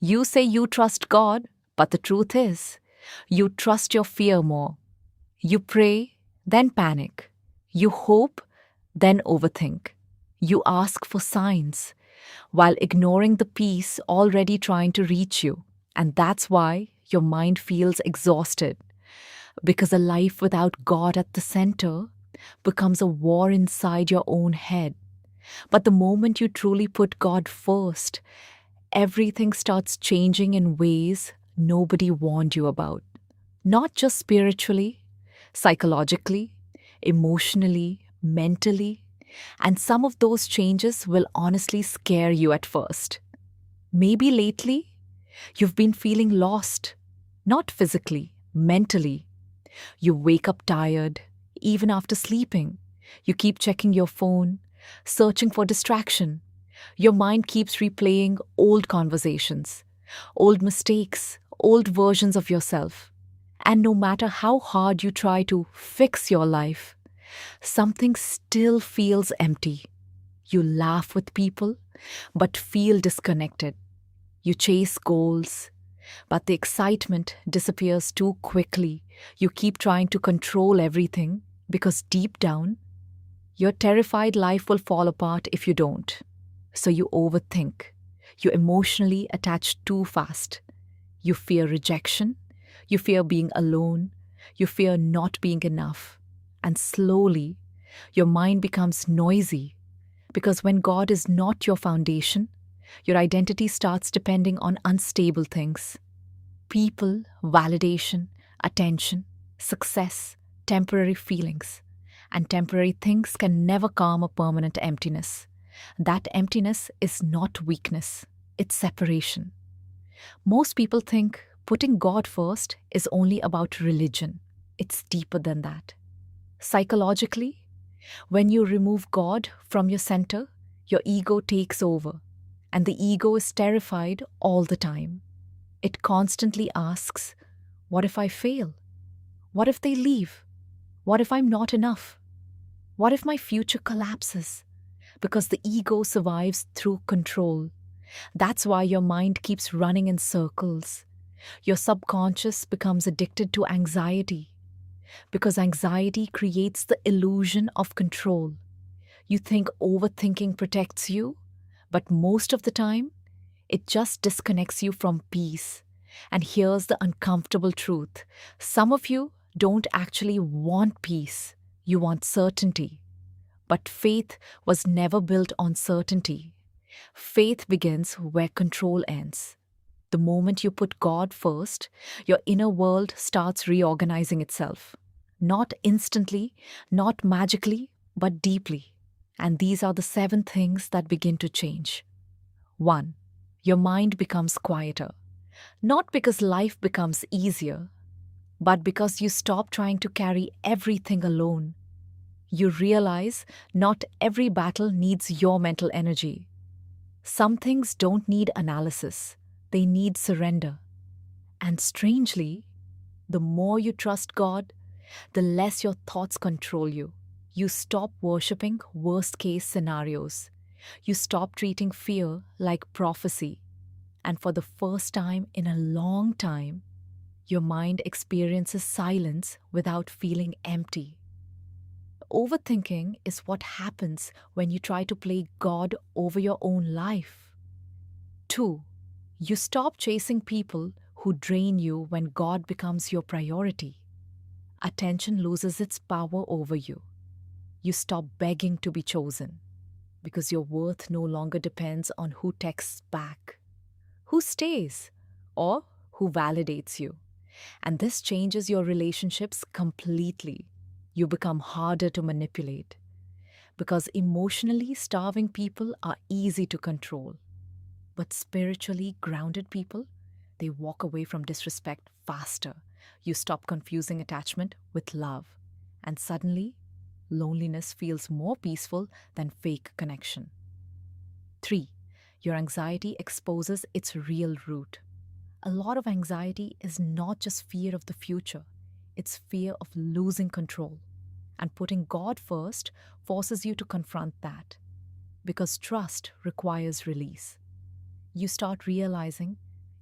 You say you trust God, but the truth is, you trust your fear more. You pray, then panic. You hope, then overthink. You ask for signs while ignoring the peace already trying to reach you. And that's why your mind feels exhausted, because a life without God at the center becomes a war inside your own head. But the moment you truly put God first, everything starts changing in ways nobody warned you about. Not just spiritually, psychologically, emotionally, mentally, and some of those changes will honestly scare you at first. Maybe lately, you've been feeling lost, not physically, mentally. You wake up tired, even after sleeping. You keep checking your phone, searching for distraction. Your mind keeps replaying old conversations, old mistakes, old versions of yourself. And no matter how hard you try to fix your life, something still feels empty. You laugh with people, but feel disconnected. You chase goals, but the excitement disappears too quickly. You keep trying to control everything because deep down, you're terrified life will fall apart if you don't. So you overthink. You emotionally attach too fast. You fear rejection. You fear being alone. You fear not being enough. And slowly, your mind becomes noisy because when God is not your foundation, your identity starts depending on unstable things: people, validation, attention, success, temporary feelings. And temporary things can never calm a permanent emptiness. That emptiness is not weakness, it's separation. Most people think putting God first is only about religion. It's deeper than that. Psychologically, when you remove God from your center, your ego takes over, and the ego is terrified all the time. It constantly asks, what if I fail? What if they leave? What if I'm not enough? What if my future collapses? Because the ego survives through control. That's why your mind keeps running in circles. Your subconscious becomes addicted to anxiety because anxiety creates the illusion of control. You think overthinking protects you, but most of the time, it just disconnects you from peace. And here's the uncomfortable truth: some of you don't actually want peace, you want certainty. But faith was never built on certainty. Faith begins where control ends. The moment you put God first, your inner world starts reorganizing itself. Not instantly, not magically, but deeply. And these are the 7 things that begin to change. 1. Your mind becomes quieter. Not because life becomes easier, but because you stop trying to carry everything alone. You realize not every battle needs your mental energy. Some things don't need analysis, they need surrender. And strangely, the more you trust God, the less your thoughts control you. You stop worshipping worst case scenarios. You stop treating fear like prophecy. And for the first time in a long time, your mind experiences silence without feeling empty. Overthinking is what happens when you try to play God over your own life. 2. You stop chasing people who drain you when God becomes your priority. Attention loses its power over you. You stop begging to be chosen because your worth no longer depends on who texts back, who stays, or who validates you. And this changes your relationships completely. You become harder to manipulate because emotionally starving people are easy to control. But spiritually grounded people, they walk away from disrespect faster. You stop confusing attachment with love. And suddenly, loneliness feels more peaceful than fake connection. 3. Your anxiety exposes its real root. A lot of anxiety is not just fear of the future, it's fear of losing control. And putting God first forces you to confront that because trust requires release. You start realizing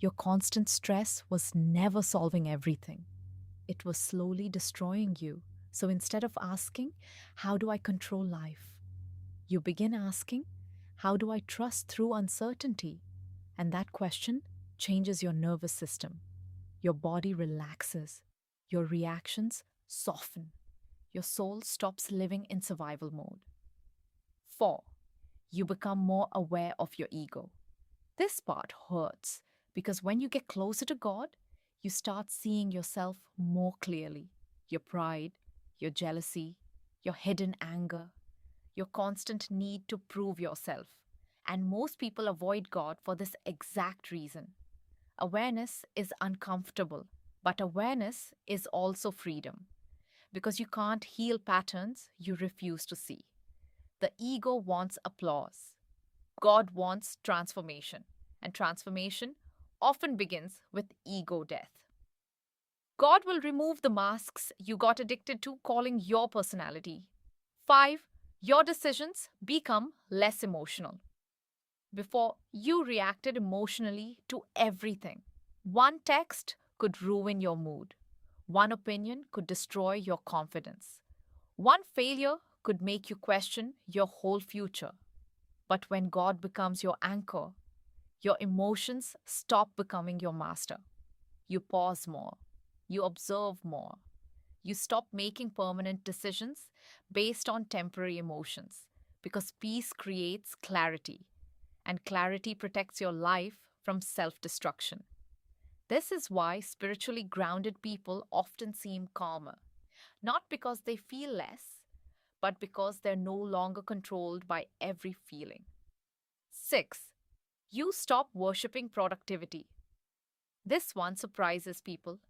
Your constant stress was never solving everything, it was slowly destroying you. So instead of asking, how do I control life? You begin asking, how do I trust through uncertainty? And that question changes your nervous system. Your body relaxes, your reactions soften, your soul stops living in survival mode. 4. You become more aware of your ego. This part hurts because when you get closer to God, you start seeing yourself more clearly. Your pride, your jealousy, your hidden anger, your constant need to prove yourself. And most people avoid God for this exact reason. Awareness is uncomfortable, but awareness is also freedom because you can't heal patterns you refuse to see. The ego wants applause. God wants transformation, and transformation often begins with ego death. God will remove the masks you got addicted to calling your personality. 5. Your decisions become less emotional. Before, you reacted emotionally to everything. One text could ruin your mood. One opinion could destroy your confidence. One failure could make you question your whole future. But when God becomes your anchor, your emotions stop becoming your master. You pause more. You observe more. You stop making permanent decisions based on temporary emotions because peace creates clarity, and clarity protects your life from self destruction. This is why spiritually grounded people often seem calmer, not because they feel less, but because they're no longer controlled by every feeling. 6. You stop worshipping productivity. This one surprises people.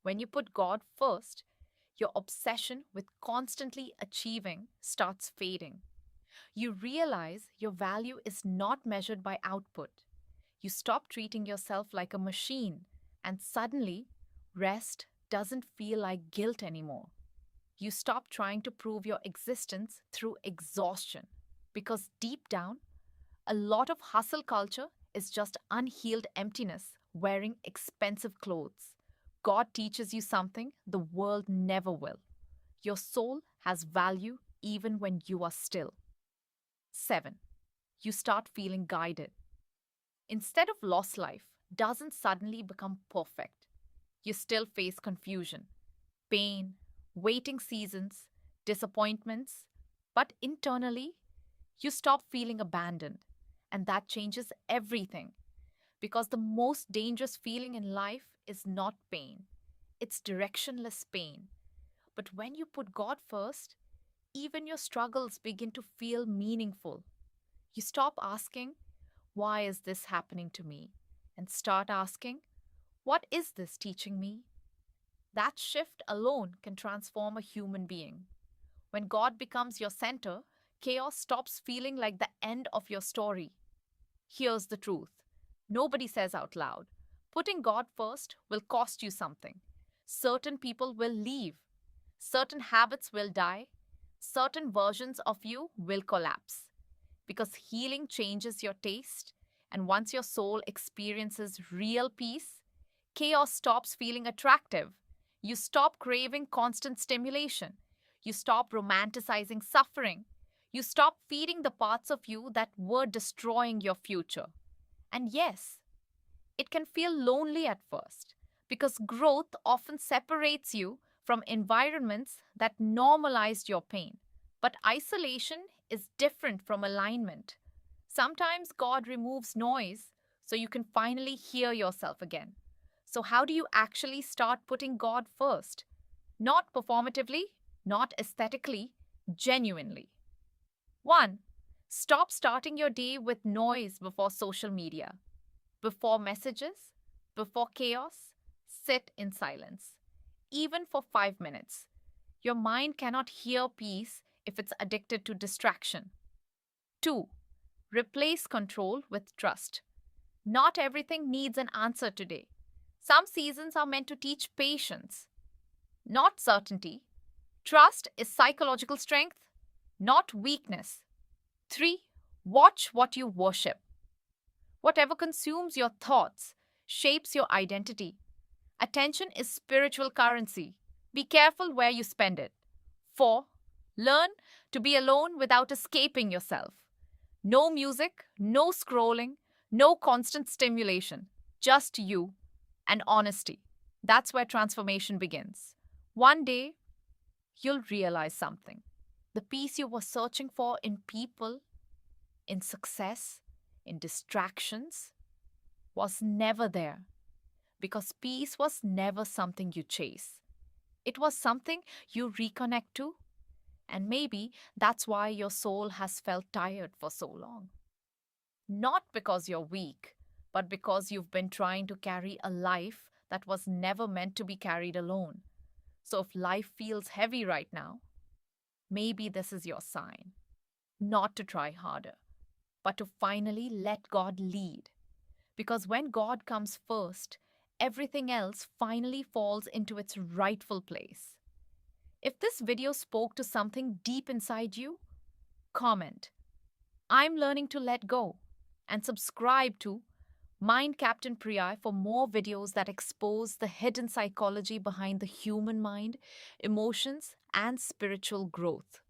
When you put God first, your obsession with constantly achieving starts fading. You realize your value is not measured by output. You stop treating yourself like a machine, and suddenly, rest doesn't feel like guilt anymore. You stop trying to prove your existence through exhaustion because deep down, a lot of hustle culture is just unhealed emptiness wearing expensive clothes. God teaches you something the world never will. Your soul has value even when you are still. 7. You start feeling guided. Instead of lost life, doesn't suddenly become perfect. You still face confusion, pain, waiting seasons, disappointments, but internally, you stop feeling abandoned. And that changes everything because the most dangerous feeling in life is not pain, it's directionless pain. But when you put God first, even your struggles begin to feel meaningful. You stop asking, why is this happening to me? And start asking, what is this teaching me? That shift alone can transform a human being. When God becomes your center, chaos stops feeling like the end of your story. Here's the truth nobody says out loud. Putting God first will cost you something. Certain people will leave, certain habits will die, certain versions of you will collapse. Because healing changes your taste, and once your soul experiences real peace, chaos stops feeling attractive. You stop craving constant stimulation. You stop romanticizing suffering. You stop feeding the parts of you that were destroying your future. And yes, it can feel lonely at first because growth often separates you from environments that normalized your pain. But isolation is different from alignment. Sometimes God removes noise so you can finally hear yourself again. So, how do you actually start putting God first? Not performatively, not aesthetically, genuinely. 1. Stop starting your day with noise before social media. Before messages, before chaos, sit in silence. Even for 5 minutes. Your mind cannot hear peace if it's addicted to distraction. 2. Replace control with trust. Not everything needs an answer today. Some seasons are meant to teach patience, not certainty. Trust is psychological strength, not weakness. 3. Watch what you worship. Whatever consumes your thoughts, shapes your identity. Attention is spiritual currency. Be careful where you spend it. 4. Learn to be alone without escaping yourself. No music, no scrolling, no constant stimulation. Just you and honesty. That's where transformation begins. One day, you'll realize something. The peace you were searching for in people, in success, in distractions, was never there. Because peace was never something you chase. It was something you reconnect to, and maybe that's why your soul has felt tired for so long. Not because you're weak, but because you've been trying to carry a life that was never meant to be carried alone. So if life feels heavy right now, maybe this is your sign. Not to try harder, but to finally let God lead. Because when God comes first, everything else finally falls into its rightful place. If this video spoke to something deep inside you, comment, I'm learning to let go, and subscribe to Mind Captain Prii for more videos that expose the hidden psychology behind the human mind, emotions, and spiritual growth.